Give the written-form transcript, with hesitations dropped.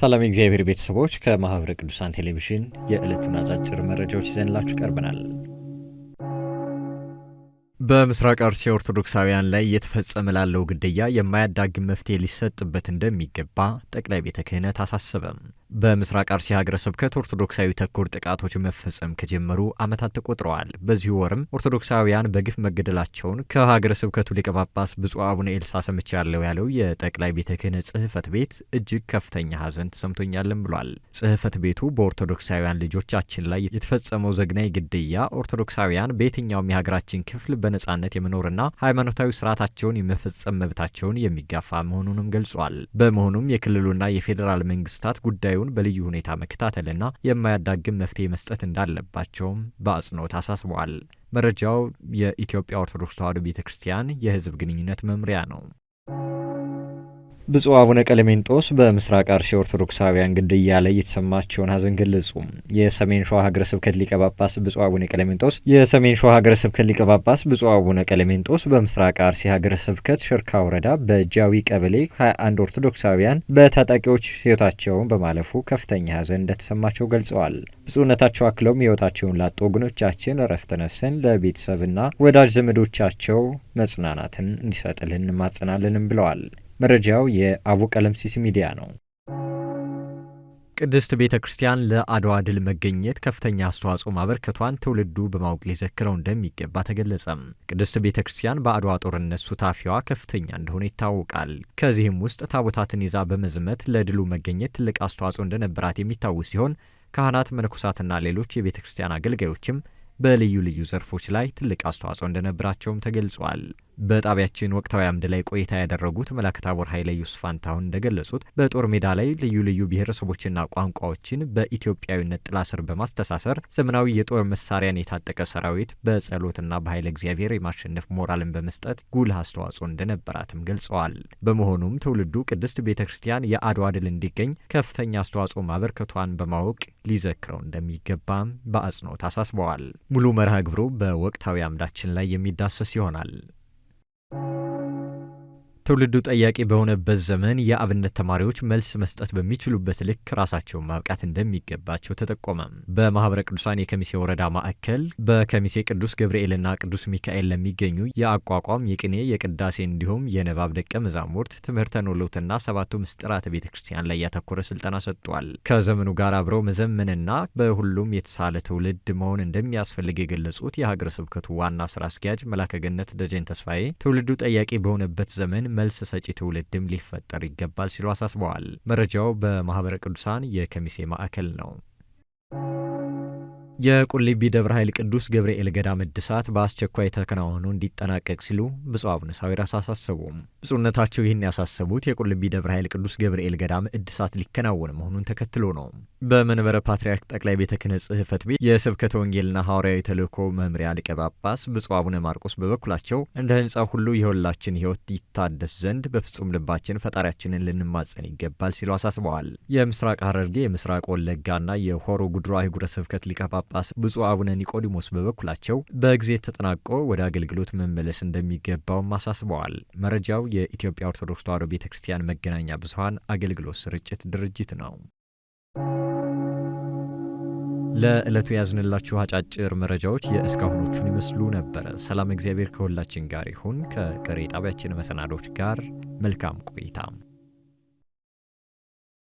ሰላም የእግዚአብሔር ቤተሰቦች ከማህበረ ቅዱሳን ቴሌቪዥን የዕለቱን አጫጭር መረጃዎች ይዘንላችሁ ቀርበናል። በምስራቅ አርሲ ኦርቶዶክሳውያን ላይ እየተፈጸመ ላለው ግድያ የማያዳግም መፍትሄ ሊሰጥበት እንደሚገባ ጠቅላይ ቤተ ክህነት አሳሰበ። በምስራቅ አርሲ ሀገረ ስብከት ኦርቶዶክሳዊ ተኮር ጥቃቶች መፈጸም ከጀመሩ ዓመታት ተቆጥረዋል። በዚህ ወርም ኦርቶዶክሳውያን በግፍ መገደላቸውን ከሀገረ ስብከቱ ሊቀ ጳጳስ ብፁዕ አቡነ ኤልሳ ሰምቻለሁ ያለው የጠቅላይ ቤተ ክህነት ጽሕፈት ቤት እጅግ ከፍተኛ ሐዘን ተሰምቶኛልም ብሏል። ጽሕፈት ቤቱ በኦርቶዶክሳውያን ልጆቻችን ላይ የተፈጸመው ዘግናኝ ግድያ ኦርቶዶክሳውያን በየትኛውም የሀገራችን ክፍል በነጻነት የመኖርና ሃይማኖታዊ ስርዓታቸውን የመፈጸም መብታቸውን የሚጋፋ መሆኑንም ገልጿል። በመሆኑም የክልሉና የፌዴራል መንግስታት ጉዳዩን በልዩ ሁኔታ መከታተልና የማያዳግም መፍትሄ መስጠት እንዳለባቸውም በአጽንኦት አሳስበዋል። መረጃው የኢትዮጵያ ኦርቶዶክስ ተዋሕዶ ቤተክርስቲያን የሕዝብ ግንኙነት መምሪያ ነው። ብፁዕ አቡነ ቀለሜንጦስ በምስራቅ አርሲ ኦርቶዶክሳውያን ግድያ ላይ የተሰማቸውን ሐዘን ገለጹ። የሰሜን ሸዋ ሀገረ ስብከት ሊቀ ጳጳስ ብፁዕ አቡነ ቀለሜንጦስ በምስራቅ አርሲ ሀገረ ስብከት ሽርካ ወረዳ በጃዊ ቀበሌ 21 ኦርቶዶክሳውያን በታጣቂዎች ሕይወታቸውን በማለፉ ከፍተኛ ሐዘን እንደተሰማቸው ገልጸዋል። ብፁዕነታቸው አክለውም ሕይወታቸውን ላጡ ወገኖቻችን እረፍተ ነፍስን፣ ለቤተሰብና ወዳጅ ዘመዶቻቸው መጽናናትን እንዲሰጥልን እንማጸናለንም ብለዋል። መረጃው የአቡ ቀለምሲስ ሚዲያ ነው። ቅድስት ቤተ ክርስቲያን ለአድዋ ድል መገኘት ከፍተኛ አስተዋጽኦ ማበርከቷን ትውልዱ በማወቅ ሊዘክረው እንደሚገባ ተገለጸ። ቅድስት ቤተ ክርስቲያን በአድዋ ጦርነት ሱታፊዋ ከፍተኛ እንደሆነ ይታወቃል። ከዚህም ውስጥ ታቦታትን ይዛ በመዝመት ለድሉ መገኘት ትልቅ አስተዋጽኦ እንደነበራት የሚታወስ ሲሆን ካህናት፣ መነኮሳትና ሌሎች የቤተ ክርስቲያን አገልጋዮችም በልዩ ልዩ ዘርፎች ላይ ትልቅ አስተዋጽኦ እንደነበራቸውም ተገልጿል። በጣቢያችን ወቅታዊ አምድ ላይ ቆይታ ያደረጉት መላከ ታቦር ኃይለ ኢየሱስ ፋንታሁን እንደገለጹት በጦር ሜዳ ላይ ልዩ ልዩ ብሔረሰቦችና ቋንቋዎችን በኢትዮጵያዊነት ጥላ ስር በማስተሳሰር ዘመናዊ የጦር መሳሪያን የታጠቀ ሰራዊት በጸሎትና በኃይለ እግዚአብሔር የማሸነፍ ሞራልን በመስጠት ጉልህ አስተዋጽኦ እንደነበራትም ገልጸዋል። በመሆኑም ትውልዱ ቅድስት ቤተ ክርስቲያን የአድዋ ድል እንዲገኝ ከፍተኛ አስተዋጽኦ ማበርከቷን በማወቅ ሊዘክረው እንደሚገባም በአጽንኦት አሳስበዋል። ሙሉ መርሃ ግብሩ በወቅታዊ አምዳችን ላይ የሚዳሰስ ይሆናል። ትውልዱ ጠያቂ በሆነበት ዘመን የአብነት ተማሪዎች መልስ መስጠት በሚችሉበት ልክ ራሳቸውን ማብቃት እንደሚገባቸው ተጠቆመ። በማህበረ ቅዱሳን የከሚሴ ወረዳ ማዕከል በከሚሴ ቅዱስ ገብርኤልና ቅዱስ ሚካኤል ለሚገኙ የአቋቋም፣ የቅኔ፣ የቅዳሴ እንዲሁም የንባብ ደቀ መዛሙርት ትምህርተ ኖሎትና ሰባቱ ምስጢራተ ቤተ ክርስቲያን ላይ ያተኮረ ስልጠና ሰጥቷል። ከዘመኑ ጋር አብረው መዘመንና በሁሉም የተሳለ ትውልድ መሆን እንደሚያስፈልግ የገለጹት የሀገረ ስብከቱ ዋና ስራ አስኪያጅ መላከ ገነት ደጀን ተስፋዬ ትውልዱ ጠያቂ በሆነበት ዘመን መልስ ሰጪ ትውልድም ሊፈጠር ይገባል ሲሉ አሳስበዋል። መረጃው በማህበረ ቅዱሳን የከሚሴ ማዕከል ነው። የቁልቢ ደብረ ኃይል ቅዱስ ገብርኤል ገዳም እድሳት በአስቸኳይ ተከናውኖ እንዲጠናቀቅ ሲሉ ብፁዕ አቡነ ሳዊሮስ አሳሰቡ። ብፁዕነታቸው ይህን ያሳሰቡት የቁልቢ ደብረ ኃይል ቅዱስ ገብርኤል ገዳም እድሳት ሊከናወን መሆኑን ተከትሎ ነው። በመንበረ ፓትርያርክ ጠቅላይ ቤተ ክህነት ጽሕፈት ቤት የስብከተ ወንጌልና ሐዋርያዊ ተልእኮ መምሪያ ሊቀ ጳጳስ ብፁዕ አቡነ ማርቆስ በበኩላቸው እንደ ሕንጻው ሁሉ የሁላችን ሕይወት ይታደስ ዘንድ በፍጹም ልባችን ፈጣሪያችንን ልንማጸን ይገባል ሲሉ አሳስበዋል። የምስራቅ ሐረርጌ፣ የምስራቅ ወለጋና የሆሮ ጉድሩ አህጉረ ስብከት ሊቀ ጳጳስ ብፁዕ አቡነ ኒቆዲሞስ በበኩላቸው በጊዜ ተጠናቆ ወደ አገልግሎት መመለስ እንደሚገባውም አሳስበዋል። መረጃው የኢትዮጵያ ኦርቶዶክስ ተዋሕዶ ቤተክርስቲያን መገናኛ ብዙኃን አገልግሎት ስርጭት ድርጅት ነው። ለዕለቱ ያዝንላችሁ አጫጭር መረጃዎች የእስካሁኖቹን ይመስሉ ነበረ። ሰላም እግዚአብሔር ከሁላችን ጋር ይሁን። ከቀሪ ጣቢያችን መሰናዶች ጋር መልካም ቆይታ